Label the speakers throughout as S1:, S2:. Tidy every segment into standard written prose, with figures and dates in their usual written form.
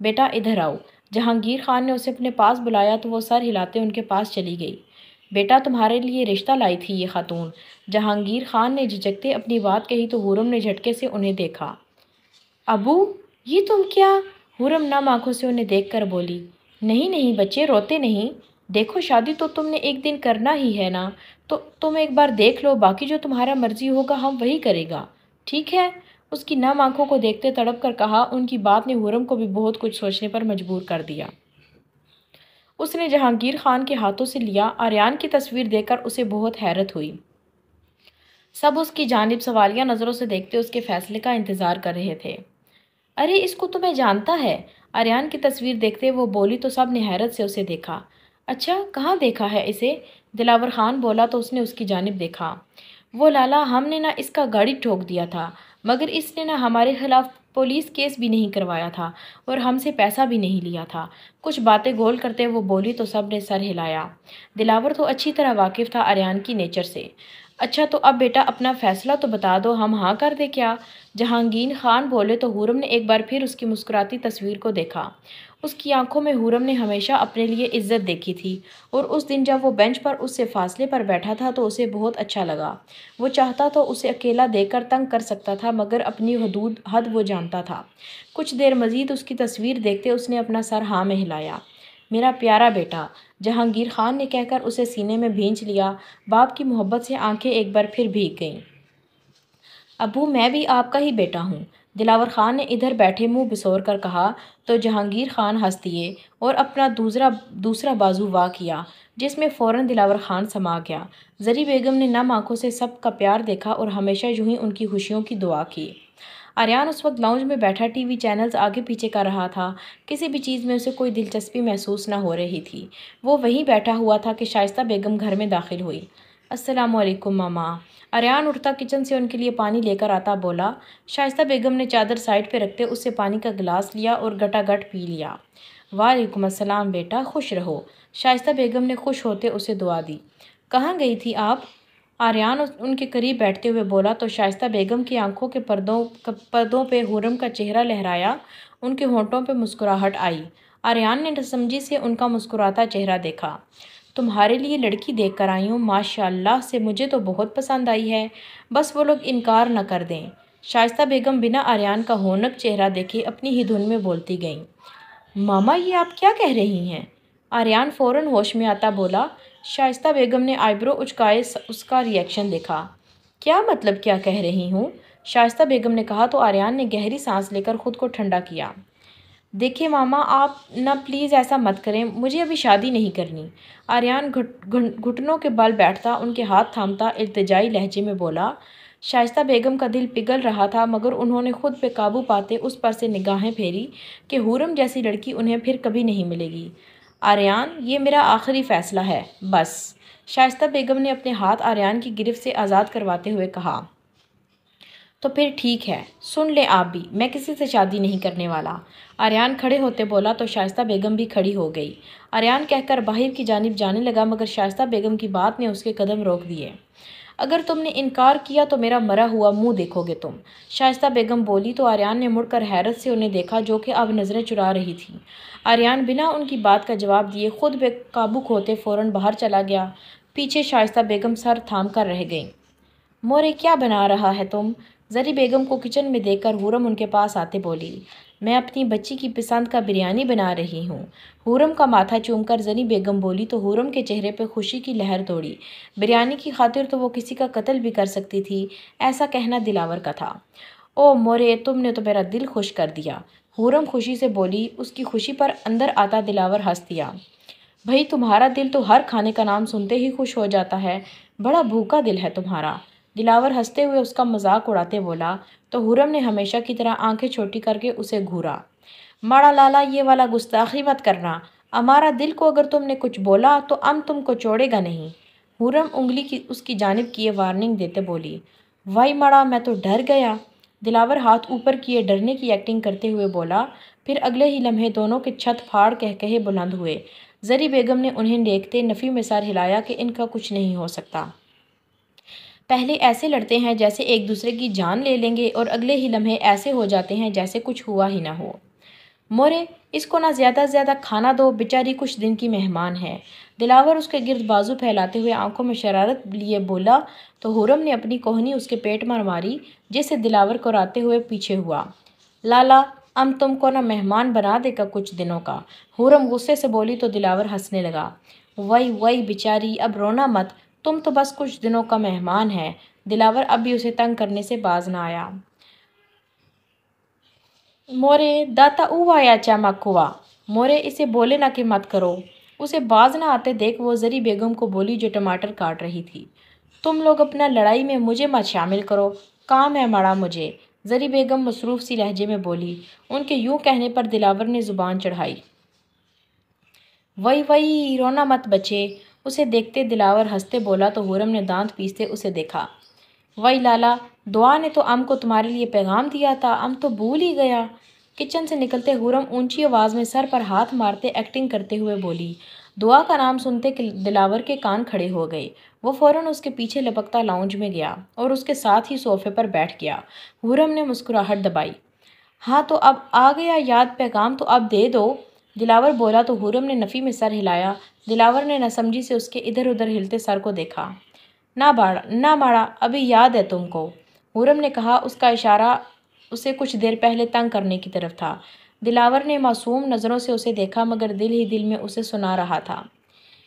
S1: بیٹا ادھر آؤ۔ جہانگیر خان نے اسے اپنے پاس بلایا تو وہ سر ہلاتے ان کے پاس چلی گئی۔ بیٹا تمہارے لیے رشتہ لائی تھی یہ خاتون۔ جہانگیر خان نے جھجکتے اپنی بات کہی تو حورم نے جھٹکے سے انہیں دیکھا۔ ابو یہ تم کیا؟ حورم نم آنکھوں سے انہیں دیکھ کر بولی۔ نہیں نہیں بچے، روتے نہیں۔ دیکھو شادی تو تم نے ایک دن کرنا ہی ہے نا، تو تم ایک بار دیکھ لو، باقی جو تمہارا مرضی ہوگا ہم وہی کرے گا، ٹھیک ہے؟ اس کی نم آنکھوں کو دیکھتے تڑپ کر کہا۔ ان کی بات نے حورم کو بھی بہت کچھ سوچنے پر مجبور کر دیا۔ اس نے جہانگیر خان کے ہاتھوں سے لیا۔ آریان کی تصویر دیکھ کر اسے بہت حیرت ہوئی۔ سب اس کی جانب سوالیہ نظروں سے دیکھتے اس کے فیصلے کا انتظار کر رہے تھے۔ ارے اس کو تو میں جانتا ہے، آریان کی تصویر دیکھتے وہ بولی تو سب نے حیرت سے اسے دیکھا۔ اچھا کہاں دیکھا ہے اسے؟ دلاور خان بولا تو اس نے اس کی جانب دیکھا۔ وہ لالا، ہم نے نہ اس کا گاڑی ٹھوک دیا تھا، مگر اس نے نہ ہمارے خلاف پولیس کیس بھی نہیں کروایا تھا اور ہم سے پیسہ بھی نہیں لیا تھا۔ کچھ باتیں گول کرتے وہ بولی تو سب نے سر ہلایا۔ دلاور تو اچھی طرح واقف تھا آریان کی نیچر سے۔ اچھا تو اب بیٹا اپنا فیصلہ تو بتا دو، ہم ہاں کر دیں کیا؟ جہانگیر خان بولے تو حورم نے ایک بار پھر اس کی مسکراتی تصویر کو دیکھا۔ اس کی آنکھوں میں حورم نے ہمیشہ اپنے لیے عزت دیکھی تھی، اور اس دن جب وہ بینچ پر اس سے فاصلے پر بیٹھا تھا تو اسے بہت اچھا لگا۔ وہ چاہتا تو اسے اکیلا دیکھ کر تنگ کر سکتا تھا، مگر اپنی حد وہ جانتا تھا۔ کچھ دیر مزید اس کی تصویر دیکھتے اس نے اپنا سر ہاں میں ہلایا۔ میرا پیارا بیٹا، جہانگیر خان نے کہہ کر اسے سینے میں بھینچ لیا۔ باپ کی محبت سے آنکھیں ایک بار پھر بھیگ گئیں۔ ابو میں بھی آپ کا ہی بیٹا ہوں، دلاور خان نے ادھر بیٹھے منہ بسور کر کہا تو جہانگیر خان ہنس دیے اور اپنا دوسرا بازو وا کیا، جس میں فوراً دلاور خان سما گیا۔ زری بیگم نے نم آنکھوں سے سب کا پیار دیکھا اور ہمیشہ یوں ہی ان کی خوشیوں کی دعا کی۔ آریان اس وقت لاؤنج میں بیٹھا ٹی وی چینلز آگے پیچھے کر رہا تھا۔ کسی بھی چیز میں اسے کوئی دلچسپی محسوس نہ ہو رہی تھی۔ وہ وہیں بیٹھا ہوا تھا کہ شائستہ بیگم گھر میں داخل ہوئی۔ السلام علیکم ماما۔ آریان اٹھتا کچن سے ان کے لیے پانی لے کر آتا بولا۔ شائستہ بیگم نے چادر سائڈ پہ رکھتے اس سے پانی کا گلاس لیا اور گٹا گٹ پی لیا۔ وعلیکم السلام بیٹا، خوش رہو۔ شائستہ بیگم نے خوش ہوتے اسے دعا دی۔ کہاں گئی تھی آپ؟ آریان ان کے قریب بیٹھتے ہوئے بولا تو شائستہ بیگم کی آنکھوں کے پردوں پہ حورم کا چہرہ لہرایا، ان کے ہونٹوں پہ مسکراہٹ آئی۔ آریان نے سمجھی سے ان کا مسکراتا چہرہ دیکھا۔ تمہارے لیے لڑکی دیکھ کر آئی ہوں، ماشاءاللہ سے مجھے تو بہت پسند آئی ہے، بس وہ لوگ انکار نہ کر دیں۔ شائستہ بیگم بنا آریان کا ہونک چہرہ دیکھے اپنی ہی دھن میں بولتی گئیں۔ ماما یہ آپ کیا کہہ رہی ہیں؟ آریان فوراً ہوش میں آتا بولا۔ شائستہ بیگم نے آئیبرو اچکائے اس کا ریئیکشن دیکھا۔ کیا مطلب کیا کہہ رہی ہوں؟ شائستہ بیگم نے کہا تو آریان نے گہری سانس لے کر خود کو ٹھنڈا کیا۔ دیکھیں ماما، آپ نہ پلیز ایسا مت کریں، مجھے ابھی شادی نہیں کرنی۔ آریان گھٹنوں کے بل بیٹھتا ان کے ہاتھ تھامتا التجائی لہجے میں بولا۔ شائستہ بیگم کا دل پگھل رہا تھا، مگر انہوں نے خود پہ قابو پاتے اس پر سے نگاہیں پھیری کہ حورم جیسی لڑکی انہیں پھر کبھی نہیں ملے گی۔ آریان یہ میرا آخری فیصلہ ہے، بس۔ شائستہ بیگم نے اپنے ہاتھ آریان کی گرفت سے آزاد کرواتے ہوئے کہا۔ تو پھر ٹھیک ہے، سن لیں آپ بھی، میں کسی سے شادی نہیں کرنے والا۔ آریان کھڑے ہوتے بولا تو شائستہ بیگم بھی کھڑی ہو گئی۔ آریان کہہ کر باہر کی جانب جانے لگا، مگر شائستہ بیگم کی بات نے اس کے قدم روک دیے۔ اگر تم نے انکار کیا تو میرا مرا ہوا منہ دیکھو گے تم، شائستہ بیگم بولی تو آریان نے مڑ کر حیرت سے انہیں دیکھا، جو کہ اب نظریں چرا رہی تھی۔ آریان بنا ان کی بات کا جواب دیے خود بے قابو کھوتے فوراً باہر چلا گیا۔ پیچھے شائستہ بیگم سر تھام کر رہ گئیں۔ مورے کیا بنا رہا ہے تم؟ زری بیگم کو کچن میں دیکھ کر حورم ان کے پاس آتے بولی۔ میں اپنی بچی کی پسند کا بریانی بنا رہی ہوں۔ حورم کا ماتھا چوم کر زری بیگم بولی تو حورم کے چہرے پہ خوشی کی لہر دوڑی۔ بریانی کی خاطر تو وہ کسی کا قتل بھی کر سکتی تھی، ایسا کہنا دلاور کا تھا۔ او مورے، تم نے تو میرا دل خوش کر دیا، حورم خوشی سے بولی۔ اس کی خوشی پر اندر آتا دلاور ہنس دیا۔ بھئی تمہارا دل تو ہر کھانے کا نام سنتے ہی خوش ہو جاتا ہے، بڑا بھوکا دل ہے تمہارا، دلاور ہنستے ہوئے اس کا مذاق اڑاتے بولا تو حورم نے ہمیشہ کی طرح آنکھیں چھوٹی کر کے اسے گھورا۔ ماڑا لالا یہ والا گستاخی مت کرنا، ہمارا دل کو اگر تم نے کچھ بولا تو ہم تم کو چھوڑے گا نہیں، حورم انگلی کی اس کی جانب کیے وارننگ دیتے بولی۔ وائی ماڑا، میں تو ڈر گیا، دلاور ہاتھ اوپر کیے ڈرنے کی ایکٹنگ کرتے ہوئے بولا۔ پھر اگلے ہی لمحے دونوں کے چھت پھاڑ کہے بلند ہوئے۔ زری بیگم نے انہیں دیکھتے نفی میں سر ہلایا کہ ان کا کچھ نہیں ہو سکتا۔ پہلے ایسے لڑتے ہیں جیسے ایک دوسرے کی جان لے لیں گے، اور اگلے ہی لمحے ایسے ہو جاتے ہیں جیسے کچھ ہوا ہی نہ ہو۔ مورے اس کو نہ زیادہ سے زیادہ کھانا دو، بیچاری کچھ دن کی مہمان ہے۔ دلاور اس کے گرد بازو پھیلاتے ہوئے آنکھوں میں شرارت لیے بولا تو حورم نے اپنی کوہنی اس کے پیٹ پر ماری، جس سے دلاور کو راتے ہوئے پیچھے ہوا۔ لالا، ہم تم کو نہ مہمان بنا دے گا کچھ دنوں کا، حورم غصے سے بولی تو دلاور ہنسنے لگا۔ وئی وئی بیچاری، اب رونا مت، تم تو بس کچھ دنوں کا مہمان ہے۔ دلاور اب بھی اسے تنگ کرنے سے باز نہ آیا۔ مورے داتا اووا یا چمک ہوا، مورے اسے بولے نہ کہ مت کرو۔ اسے باز نہ آتے دیکھ وہ زری بیگم کو بولی جو ٹماٹر کاٹ رہی تھی، تم لوگ اپنا لڑائی میں مجھے مت شامل کرو، کام ہے مڑا مجھے۔ زری بیگم مصروف سی لہجے میں بولی۔ ان کے یوں کہنے پر دلاور نے زبان چڑھائی۔ وئی وئی، رونا مت بچے، اسے دیکھتے دلاور ہنستے بولا تو حورم نے دانت پیستے اسے دیکھا۔ وئی لالا، دعا نے تو ام کو تمہارے لیے پیغام دیا تھا، ام تو بھول ہی گیا۔ کچن سے نکلتے حورم اونچی آواز میں سر پر ہاتھ مارتے ایکٹنگ کرتے ہوئے بولی۔ دعا کا نام سنتے دلاور کے کان کھڑے ہو گئے۔ وہ فوراً اس کے پیچھے لپکتا لاؤنج میں گیا اور اس کے ساتھ ہی صوفے پر بیٹھ گیا۔ حورم نے مسکراہٹ دبائی۔ ہاں تو اب آ گیا یاد پیغام تو اب دے دو، دلاور بولا تو حورم نے نفی میں سر ہلایا۔ دلاور نے ناسمجھی سے اس کے ادھر ادھر ہلتے سر کو دیکھا۔ نہ ماڑا، ابھی یاد ہے تم کو، حورم نے کہا۔ اس کا اشارہ اسے کچھ دیر پہلے تنگ کرنے کی طرف تھا۔ دلاور نے معصوم نظروں سے اسے دیکھا مگر دل ہی دل میں اسے سنا رہا تھا۔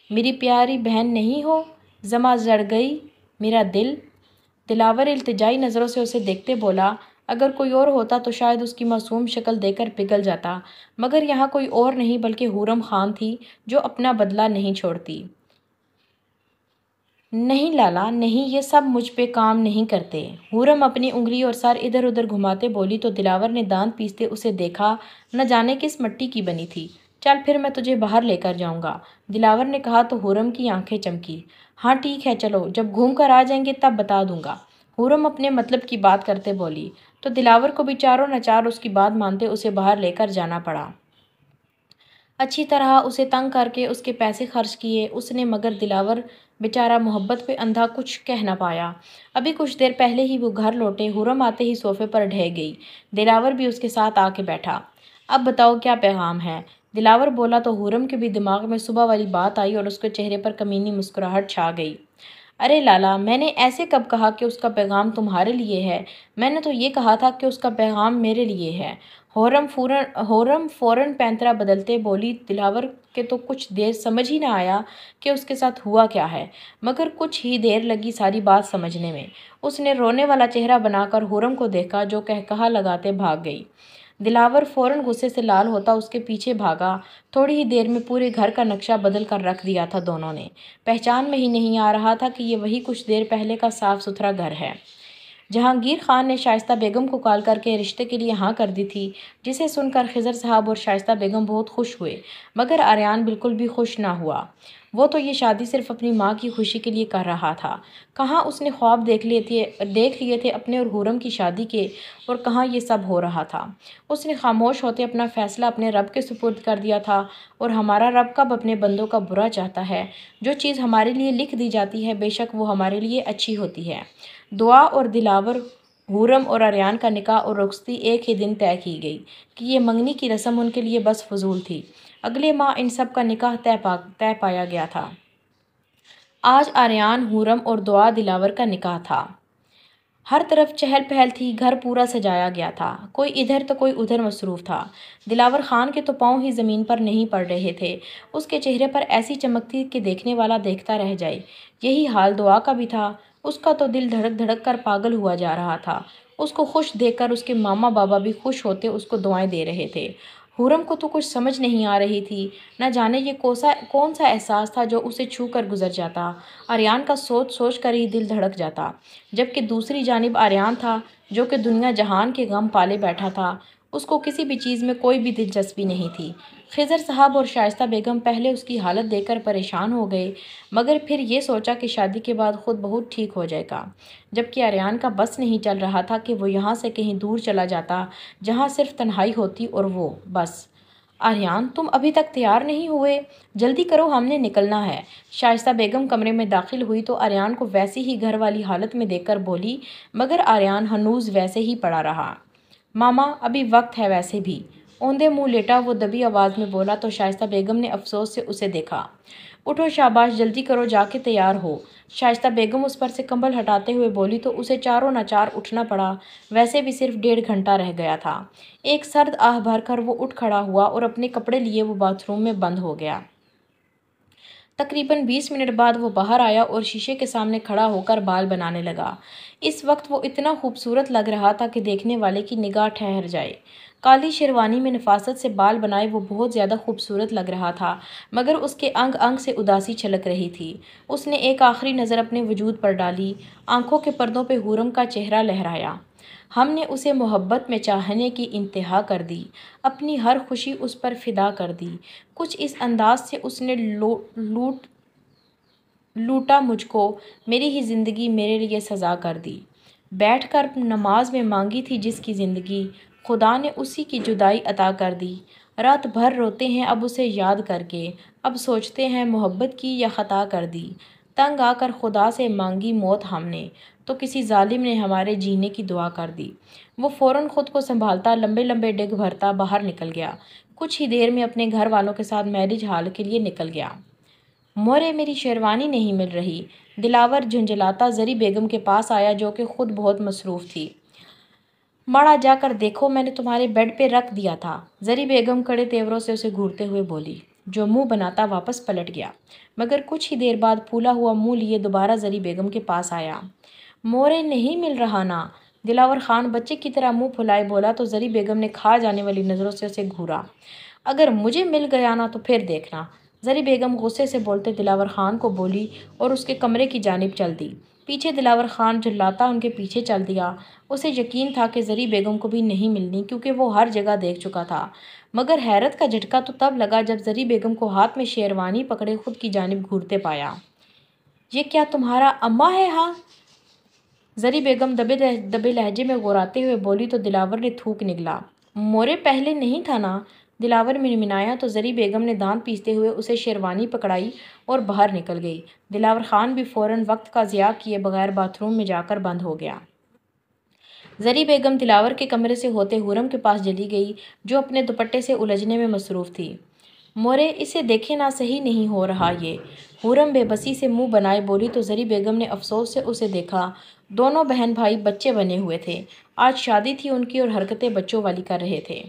S1: میری پیاری بہن نہیں ہو، زما زڑ گئی میرا دل۔ دلاور التجائی نظروں سے اسے دیکھتے بولا۔ اگر کوئی اور ہوتا تو شاید اس کی معصوم شکل دیکھ کر پگھل جاتا، مگر یہاں کوئی اور نہیں بلکہ حورم خان تھی جو اپنا بدلہ نہیں چھوڑتی۔ نہیں لالا نہیں، یہ سب مجھ پہ کام نہیں کرتے، حورم اپنی انگلی اور سر ادھر ادھر گھماتے بولی تو دلاور نے دانت پیستے اسے دیکھا۔ نہ جانے کس مٹی کی بنی تھی۔ چل پھر میں تجھے باہر لے کر جاؤں گا، دلاور نے کہا تو حورم کی آنکھیں چمکی۔ ہاں ٹھیک ہے چلو، جب گھوم کر آ جائیں گے تب بتا دوں گا، حورم اپنے مطلب کی بات کرتے بولی تو دلاور کو بھی چاروں ناچار اس کی بات مانتے اسے باہر لے کر جانا پڑا۔ اچھی طرح اسے تنگ کر کے اس کے پیسے خرچ کیے اس نے، مگر دلاور بیچارہ محبت پہ اندھا کچھ کہہ نہ پایا۔ ابھی کچھ دیر پہلے ہی وہ گھر لوٹے، حورم آتے ہی صوفے پر ڈھہ گئی۔ دلاور بھی اس کے ساتھ آ کے بیٹھا۔ اب بتاؤ کیا پیغام ہے، دلاور بولا تو حورم کے بھی دماغ میں صبح والی بات آئی اور اس کے چہرے پر کمینی مسکراہٹ چھا گئی۔ ارے لالا، میں نے ایسے کب کہا کہ اس کا پیغام تمہارے لیے ہے، میں نے تو یہ کہا تھا کہ اس کا پیغام میرے لیے ہے۔ حورم فوراً پینترا بدلتے بولی۔ دلاور کے تو کچھ دیر سمجھ ہی نہ آیا کہ اس کے ساتھ ہوا کیا ہے، مگر کچھ ہی دیر لگی ساری بات سمجھنے میں۔ اس نے رونے والا چہرہ بنا کر حورم کو دیکھا جو کہا لگاتے بھاگ گئی۔ دلاور فوراً غصے سے لال ہوتا اس کے پیچھے بھاگا۔ تھوڑی ہی دیر میں پورے گھر کا نقشہ بدل کر رکھ دیا تھا دونوں نے۔ پہچان میں ہی نہیں آ رہا تھا کہ یہ وہی کچھ دیر پہلے کا صاف ستھرا گھر ہے جہانگیر خان نے شائستہ بیگم کو کال کر کے رشتے کے لیے ہاں کر دی تھی، جسے سن کر خضر صاحب اور شائستہ بیگم بہت خوش ہوئے، مگر آریان بالکل بھی خوش نہ ہوا۔ وہ تو یہ شادی صرف اپنی ماں کی خوشی کے لیے کر رہا تھا۔ کہاں اس نے خواب دیکھ لیے تھے اپنے اور حورم کی شادی کے، اور کہاں یہ سب ہو رہا تھا۔ اس نے خاموش ہوتے اپنا فیصلہ اپنے رب کے سپرد کر دیا تھا، اور ہمارا رب کب اپنے بندوں کا برا چاہتا ہے، جو چیز ہمارے لیے لکھ دی جاتی ہے بے شک وہ ہمارے لیے اچھی ہوتی ہے۔ دعا اور دلاور، حورم اور آریان کا نکاح اور رخصتی ایک ہی دن طے کی گئی کہ یہ منگنی کی رسم ان کے لیے بس فضول تھی۔ اگلے ماہ ان سب کا نکاح طے پایا گیا تھا۔ آج آریان، حورم اور دعا دلاور کا نکاح تھا۔ ہر طرف چہل پہل تھی، گھر پورا سجایا گیا تھا، کوئی ادھر تو کوئی ادھر مصروف تھا۔ دلاور خان کے تو پاؤں ہی زمین پر نہیں پڑ رہے تھے، اس کے چہرے پر ایسی چمک تھی کہ دیکھنے والا دیکھتا رہ جائے۔ یہی حال دعا کا بھی تھا، اس کا تو دل دھڑک دھڑک کر پاگل ہوا جا رہا تھا۔ اس کو خوش دیکھ کر اس کے ماما بابا بھی خوش ہوتے اس کو دعائیں دے رہے تھے۔ حورم کو تو کچھ سمجھ نہیں آ رہی تھی، نہ جانے یہ کون سا احساس تھا جو اسے چھو کر گزر جاتا۔ آریان کا سوچ کر ہی دل دھڑک جاتا، جبکہ دوسری جانب آریان تھا جو کہ دنیا جہان کے غم پالے بیٹھا تھا، اس کو کسی بھی چیز میں کوئی بھی دلچسپی نہیں تھی۔ خضر صاحب اور شائستہ بیگم پہلے اس کی حالت دیکھ کر پریشان ہو گئے، مگر پھر یہ سوچا کہ شادی کے بعد خود بہت ٹھیک ہو جائے گا، جبکہ آریان کا بس نہیں چل رہا تھا کہ وہ یہاں سے کہیں دور چلا جاتا جہاں صرف تنہائی ہوتی اور وہ بس۔ آریان، تم ابھی تک تیار نہیں ہوئے، جلدی کرو ہم نے نکلنا ہے۔ شائستہ بیگم کمرے میں داخل ہوئی تو آریان کو ویسی ہی گھر والی حالت میں دیکھ کر بولی، مگر آریان ہنوز ویسے ہی پڑا رہا۔ ماما، ابھی وقت ہے ویسے بھی، اوندے منہ لیٹا وہ دبی آواز میں بولا تو شائستہ بیگم نے افسوس سے اسے دیکھا۔ اٹھو شاباش، جلدی کرو، جا کے تیار ہو۔ شائستہ بیگم اس پر سے کمبل ہٹاتے ہوئے بولی تو اسے چاروں ناچار اٹھنا پڑا، ویسے بھی صرف 1.5 گھنٹہ رہ گیا تھا۔ ایک سرد آہ بھر کر وہ اٹھ کھڑا ہوا اور اپنے کپڑے لیے وہ باتھ روم میں بند ہو گیا۔ تقریباً 20 منٹ بعد وہ باہر آیا اور شیشے کے سامنے کھڑا ہو کر بال بنانے لگا۔ اس وقت وہ اتنا خوبصورت لگ رہا تھا کہ دیکھنے والے کی نگاہ ٹھہر جائے۔ کالی شیروانی میں نفاست سے بال بنائے وہ بہت زیادہ خوبصورت لگ رہا تھا، مگر اس کے انگ انگ سے اداسی چھلک رہی تھی۔ اس نے ایک آخری نظر اپنے وجود پر ڈالی، آنکھوں کے پردوں پہ حورم کا چہرہ لہرایا۔ ہم نے اسے محبت میں چاہنے کی انتہا کر دی، اپنی ہر خوشی اس پر فدا کر دی۔ کچھ اس انداز سے اس نے لوٹا مجھ کو، میری ہی زندگی میرے لیے سزا کر دی۔ بیٹھ کر نماز میں مانگی تھی جس کی زندگی، خدا نے اسی کی جدائی عطا کر دی۔ رات بھر روتے ہیں اب اسے یاد کر کے، اب سوچتے ہیں محبت کی یا خطا کر دی۔ تنگ آ کر خدا سے مانگی موت ہم نے، تو کسی ظالم نے ہمارے جینے کی دعا کر دی۔ وہ فوراً خود کو سنبھالتا لمبے لمبے ڈگ بھرتا باہر نکل گیا۔ کچھ ہی دیر میں اپنے گھر والوں کے ساتھ میرج ہال کے لیے نکل گیا۔ مورے میری شیروانی نہیں مل رہی، دلاور جھنجھلاتا زری بیگم کے پاس آیا جو کہ خود بہت مصروف تھی۔ ماڑا جا کر دیکھو، میں نے تمہارے بیڈ پہ رکھ دیا تھا۔ زری بیگم کڑے تیوروں سے اسے گھورتے ہوئے بولی، جو منہ بناتا واپس پلٹ گیا، مگر کچھ ہی دیر بعد پھولا ہوا منہ لیے دوبارہ زری بیگم کے پاس آیا۔ مورے نہیں مل رہا نا؟ دلاور خان بچے کی طرح منہ پھلائے بولا تو زری بیگم نے کھا جانے والی نظروں سے اسے گھورا۔ اگر مجھے مل گیا نا تو پھر دیکھنا، زری بیگم غصے سے بولتے دلاور خان کو بولی اور اس کے کمرے کی جانب چل دی۔ پیچھے دلاور خان جھلاتا ان کے پیچھے چل دیا۔ اسے یقین تھا کہ زری بیگم کو بھی نہیں ملنی، کیونکہ وہ ہر جگہ دیکھ چکا تھا، مگر حیرت کا جھٹکا تو تب لگا جب زری بیگم کو ہاتھ میں شیروانی پکڑے خود کی جانب گھورتے پایا۔ یہ کیا تمہارا اماں ہے ہاں؟ زری بیگم دبے لہجے میں غوراتے ہوئے بولی تو دلاور نے تھوک نگلا۔ مورے پہلے نہیں تھا نا؟ دلاور منمنایا تو زری بیگم نے دانت پیستے ہوئے اسے شیروانی پکڑائی اور باہر نکل گئی۔ دلاور خان بھی فوراً وقت کا ضیاع کیے بغیر باتھ روم میں جا کر بند ہو گیا۔ زری بیگم دلاور کے کمرے سے ہوتے حورم کے پاس چلی گئی جو اپنے دوپٹے سے الجھنے میں مصروف تھی۔ مورے اسے دیکھے نا، صحیح نہیں ہو رہا یہ۔ حورم بے بسی سے منہ بنائے بولی تو زری بیگم نے افسوس سے اسے دیکھا۔ دونوں بہن بھائی بچے بنے ہوئے تھے، آج شادی تھی ان کی اور حرکتیں بچوں والی کر رہے تھے۔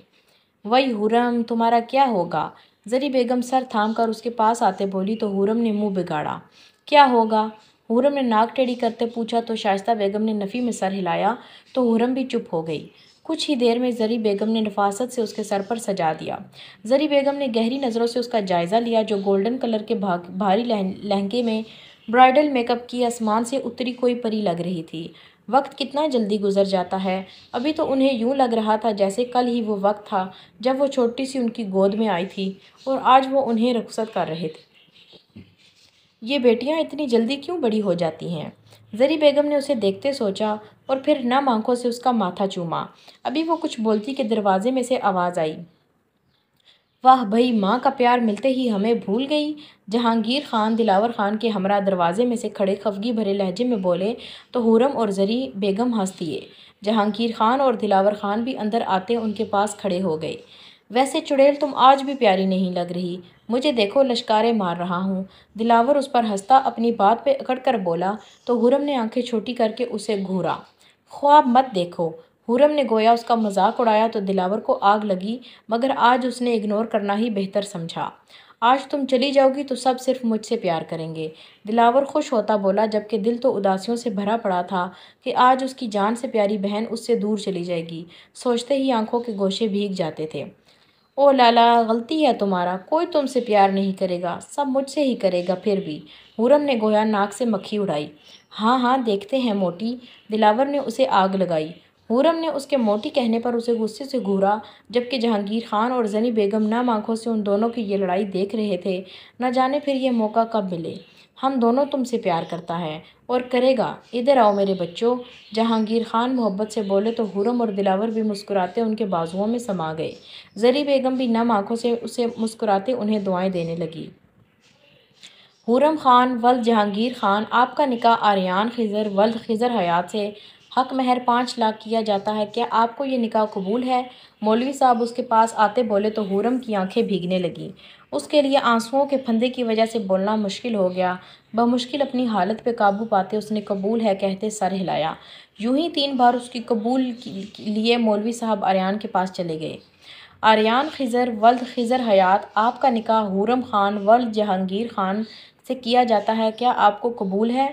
S1: وہی حورم، تمہارا کیا ہوگا؟ زری بیگم سر تھام کر اس کے پاس آتے بولی تو حورم نے منہ بگاڑا۔ کیا ہوگا؟ حورم نے ناک ٹیڑھی کرتے پوچھا تو شائستہ بیگم نے نفی میں سر ہلایا تو حورم بھی چپ ہو گئی۔ کچھ ہی دیر میں زری بیگم نے نفاست سے اس کے سر پر سجا دیا۔ زری بیگم نے گہری نظروں سے اس کا جائزہ لیا جو گولڈن کلر کے بھاری لہنگے میں برائڈل میک اپ کی آسمان سے اتری کوئی پری لگ رہی تھی۔ وقت کتنا جلدی گزر جاتا ہے، ابھی تو انہیں یوں لگ رہا تھا جیسے کل ہی وہ وقت تھا جب وہ چھوٹی سی ان کی گود میں آئی تھی اور آج وہ انہیں رخصت کر رہے تھے۔ یہ بیٹیاں اتنی جلدی کیوں بڑی ہو جاتی ہیں؟ زری بیگم نے اسے دیکھتے سوچا اور پھر نم آنکھوں سے اس کا ماتھا چوما۔ ابھی وہ کچھ بولتی کہ دروازے میں سے آواز آئی، واہ بھئی، ماں کا پیار ملتے ہی ہمیں بھول گئی۔ جہانگیر خان دلاور خان کے ہمراہ دروازے میں سے کھڑے خفگی بھرے لہجے میں بولے تو حورم اور زری بیگم ہنس دیے۔ جہانگیر خان اور دلاور خان بھی اندر آتے ان کے پاس کھڑے ہو گئے۔ ویسے چڑیل تم آج بھی پیاری نہیں لگ رہی، مجھے دیکھو لشکارے مار رہا ہوں۔ دلاور اس پر ہنستا اپنی بات پہ اکڑ کر بولا تو حورم نے آنکھیں چھوٹی کر کے اسے گھورا۔ خواب مت دیکھو۔ حورم نے گویا اس کا مذاق اڑایا تو دلاور کو آگ لگی، مگر آج اس نے اگنور کرنا ہی بہتر سمجھا۔ آج تم چلی جاؤ گی تو سب صرف مجھ سے پیار کریں گے۔ دلاور خوش ہوتا بولا جبکہ دل تو اداسیوں سے بھرا پڑا تھا کہ آج اس کی جان سے پیاری بہن اس سے دور چلی جائے گی۔ سوچتے ہی آنکھوں کے گوشے بھیگ جاتے تھے۔ او لالا، غلطی ہے تمہارا، کوئی تم سے پیار نہیں کرے گا، سب مجھ سے ہی کرے گا پھر بھی۔ حورم نے گویا ناک سے مکھی اڑائی۔ ہاں ہاں دیکھتے ہیں موٹی۔ دلاور نے اسے آگ لگائی۔ حورم نے اس کے موٹی کہنے پر اسے غصے سے گھورا جبکہ جہانگیر خان اور زری بیگم نم آنکھوں سے ان دونوں کی یہ لڑائی دیکھ رہے تھے۔ نہ جانے پھر یہ موقع کب ملے۔ ہم دونوں تم سے پیار کرتا ہے اور کرے گا، ادھر آؤ میرے بچوں۔ جہانگیر خان محبت سے بولے تو حورم اور دلاور بھی مسکراتے ان کے بازوؤں میں سما گئے۔ زری بیگم بھی نم آنکھوں سے اسے مسکراتے انہیں دعائیں دینے لگی۔ حورم خان ولد جہانگیر خان، آپ کا نکاح آریان خضر ولد خضر حیات سے حق مہر 5 لاکھ کیا جاتا ہے، کیا آپ کو یہ نکاح قبول ہے؟ مولوی صاحب اس کے پاس آتے بولے تو حورم کی آنکھیں بھیگنے لگیں۔ اس کے لیے آنسوؤں کے پھندے کی وجہ سے بولنا مشکل ہو گیا۔ بمشکل اپنی حالت پہ قابو پاتے اس نے قبول ہے کہتے سر ہلایا۔ یوں ہی 3 بار اس کی قبول لیے مولوی صاحب آریان کے پاس چلے گئے۔ آریان خضر ولد خضر حیات، آپ کا نکاح حورم خان ولد جہانگیر خان سے کیا جاتا ہے، کیا آپ کو قبول ہے؟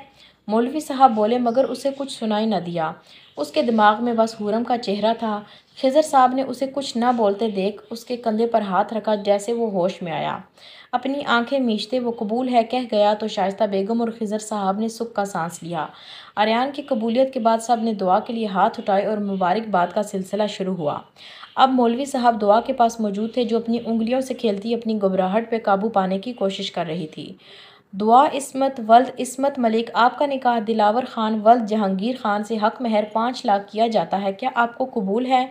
S1: مولوی صاحب بولے مگر اسے کچھ سنائی نہ دیا۔ اس کے دماغ میں بس حورم کا چہرہ تھا۔ خضر صاحب نے اسے کچھ نہ بولتے دیکھ اس کے کندھے پر ہاتھ رکھا جیسے وہ ہوش میں آیا۔ اپنی آنکھیں میچتے وہ قبول ہے کہہ گیا تو شائستہ بیگم اور خضر صاحب نے سکھ کا سانس لیا۔ آریان کی قبولیت کے بعد سب نے دعا کے لیے ہاتھ اٹھائے اور مبارکباد کا سلسلہ شروع ہوا۔ اب مولوی صاحب دعا کے پاس موجود تھے جو اپنی انگلیوں سے کھیلتی اپنی گھبراہٹ پہ قابو پانے کی کوشش کر رہی تھی۔ دعا عصمت ولد عصمت ملک، آپ کا نکاح دلاور خان ولد جہانگیر خان سے حق مہر 5 لاکھ کیا جاتا ہے، کیا آپ کو قبول ہے؟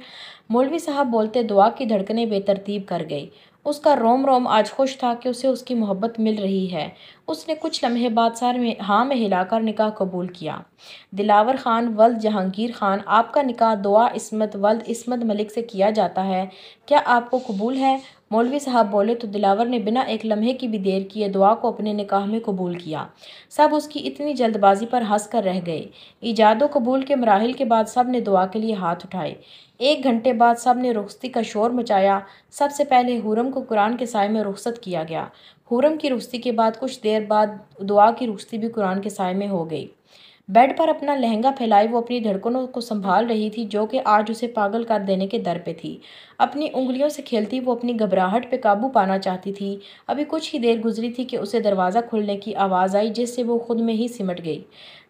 S1: مولوی صاحب بولتے دعا کی دھڑکنیں بے ترتیب کر گئی۔ اس کا روم روم آج خوش تھا کہ اسے اس کی محبت مل رہی ہے۔ اس نے کچھ لمحے بعد سر میں ہاں میں ہلا کر نکاح قبول کیا۔ دلاور خان ولد جہانگیر خان، آپ کا نکاح دعا عصمت ولد عصمت ملک سے کیا جاتا ہے، کیا آپ کو قبول ہے؟ مولوی صاحب بولے تو دلاور نے بنا ایک لمحے کی بھی دیر کیے دعا کو اپنے نکاح میں قبول کیا۔ سب اس کی اتنی جلد بازی پر ہنس کر رہ گئے۔ ایجاد و قبول کے مراحل کے بعد سب نے دعا کے لیے ہاتھ اٹھائے۔ 1 گھنٹے بعد سب نے رخصتی کا شور مچایا۔ سب سے پہلے حورم کو قرآن کے سائے میں رخصت کیا گیا۔ حورم کی رخصتی کے بعد کچھ دیر بعد دعا کی رخصتی بھی قرآن کے سائے میں ہو گئی۔ بیڈ پر اپنا لہنگا پھیلائے وہ اپنی دھڑکنوں کو سنبھال رہی تھی جو کہ آج اسے پاگل کر دینے کے در پہ تھی۔ اپنی انگلیوں سے کھیلتی وہ اپنی گھبراہٹ پہ قابو پانا چاہتی تھی۔ ابھی کچھ ہی دیر گزری تھی کہ اسے دروازہ کھلنے کی آواز آئی جس سے وہ خود میں ہی سمٹ گئی۔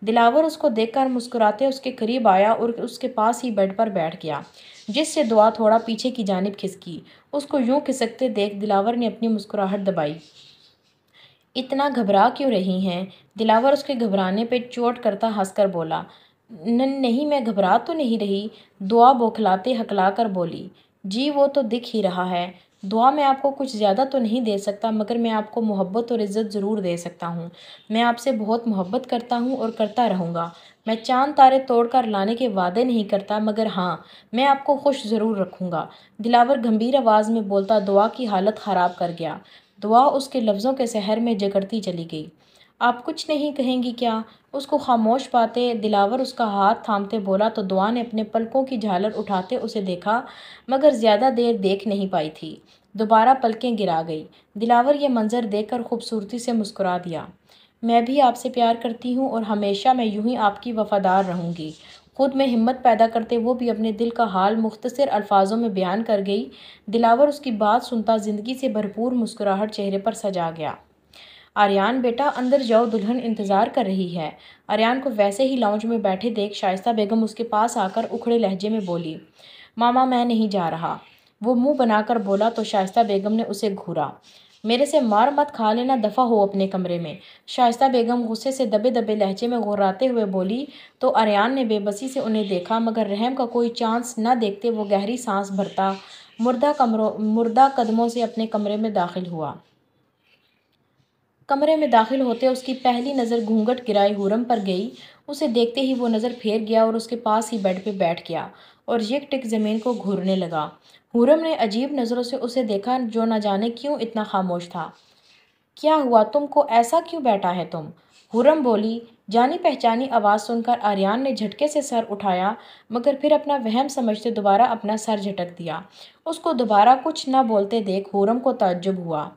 S1: دلاور اس کو دیکھ کر مسکراتے اس کے قریب آیا اور اس کے پاس ہی بیڈ پر بیٹھ گیا، جس سے دعا تھوڑا پیچھے کی جانب کھسکی۔ اس کو یوں کھسکتے دیکھ دلاور نے اپنی مسکراہٹ دبائی۔ اتنا گھبرا کیوں رہی ہیں؟ دلاور اس کے گھبرانے پہ چوٹ کرتا ہنس کر بولا۔ نہیں میں گھبرا تو نہیں رہی، دعا بوکھلاتے ہکلا کر بولی۔ جی وہ تو دکھ ہی رہا ہے۔ دعا میں آپ کو کچھ زیادہ تو نہیں دے سکتا مگر میں آپ کو محبت اور عزت ضرور دے سکتا ہوں۔ میں آپ سے بہت محبت کرتا ہوں اور کرتا رہوں گا۔ میں چاند تارے توڑ کر لانے کے وعدے نہیں کرتا مگر ہاں میں آپ کو خوش ضرور رکھوں گا۔ دلاور گمبھیر آواز میں بولتا دعا کی حالت خراب کر گیا۔ دعا اس کے لفظوں کے سحر میں جگڑتی چلی گئی۔ آپ کچھ نہیں کہیں گی کیا؟ اس کو خاموش پاتے دلاور اس کا ہاتھ تھامتے بولا تو دعا نے اپنے پلکوں کی جھالر اٹھاتے اسے دیکھا مگر زیادہ دیر دیکھ نہیں پائی تھی۔ دوبارہ پلکیں گرا گئی۔ دلاور یہ منظر دیکھ کر خوبصورتی سے مسکرا دیا۔ میں بھی آپ سے پیار کرتی ہوں اور ہمیشہ میں یوں ہی آپ کی وفادار رہوں گی۔ خود میں ہمت پیدا کرتے وہ بھی اپنے دل کا حال مختصر الفاظوں میں بیان کر گئی۔ دلاور اس کی بات سنتا زندگی سے بھرپور مسکراہٹ چہرے پر سجا گیا۔ آریان بیٹا اندر جاؤ، دلہن انتظار کر رہی ہے۔ آریان کو ویسے ہی لاؤنج میں بیٹھے دیکھ شائستہ بیگم اس کے پاس آ کر اکھڑے لہجے میں بولی، ماما میں نہیں جا رہا۔ وہ منہ بنا کر بولا تو شائستہ بیگم نے اسے گھورا۔ میرے سے مار مت کھا لینا، دفع ہو اپنے کمرے میں۔ شائستہ بیگم غصے سے دبے دبے لہجے میں غراتے ہوئے بولی تو آریان نے بے بسی سے انہیں دیکھا مگر رحم کا کوئی چانس نہ دیکھتے وہ گہری سانس بھرتا مردہ قدموں سے اپنے کمرے میں داخل ہوا۔ کمرے میں داخل ہوتے اس کی پہلی نظر گھونگھٹ گرائے حورم پر گئی۔ اسے دیکھتے ہی وہ نظر پھیر گیا اور اس کے پاس ہی بیڈ پہ بیٹھ گیا اور یک ٹک زمین کو گھورنے لگا۔ حورم نے عجیب نظروں سے اسے دیکھا جو نہ جانے کیوں اتنا خاموش تھا۔ کیا ہوا تم کو، ایسا کیوں بیٹھا ہے تم؟ حورم بولی۔ جانی پہچانی آواز سن کر آریان نے جھٹکے سے سر اٹھایا مگر پھر اپنا وہم سمجھتے دوبارہ اپنا سر جھٹک دیا۔ اس کو دوبارہ کچھ نہ بولتے دیکھ حورم کو تعجب ہوا۔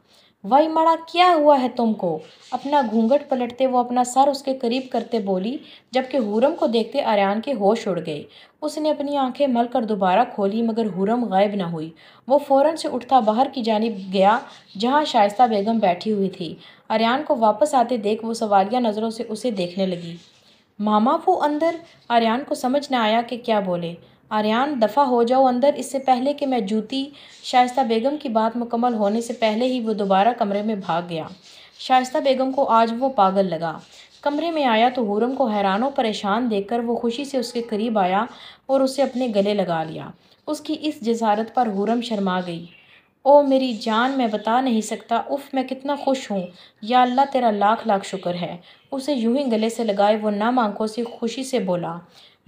S1: وائی مڑا کیا ہوا ہے تم کو؟ اپنا گھونگھٹ پلٹتے وہ اپنا سر اس کے قریب کرتے بولی جبکہ حورم کو دیکھتے آریان کے ہوش اڑ گئے۔ اس نے اپنی آنکھیں مل کر دوبارہ کھولی مگر حورم غائب نہ ہوئی۔ وہ فوراً سے اٹھتا باہر کی جانب گیا جہاں شائستہ بیگم بیٹھی ہوئی تھی۔ آریان کو واپس آتے دیکھ وہ سوالیہ نظروں سے اسے دیکھنے لگی۔ ماما وہ اندر؟ آریان کو سمجھ نہ آیا کہ کیا بولے۔ آریان دفع ہو جاؤ اندر اس سے پہلے کہ میں جوتی۔ شائستہ بیگم کی بات مکمل ہونے سے پہلے ہی وہ دوبارہ کمرے میں بھاگ گیا۔ شائستہ بیگم کو آج وہ پاگل لگا۔ کمرے میں آیا تو حورم کو حیران و پریشان دیکھ کر وہ خوشی سے اس کے قریب آیا اور اسے اپنے گلے لگا لیا۔ اس کی اس جسارت پر حورم شرما گئی۔ او میری جان میں بتا نہیں سکتا، اف میں کتنا خوش ہوں، یا اللہ تیرا لاکھ لاکھ شکر ہے۔ اسے یوں ہی گلے سے لگائے وہ نم آنکھوں سے خوشی سے بولا،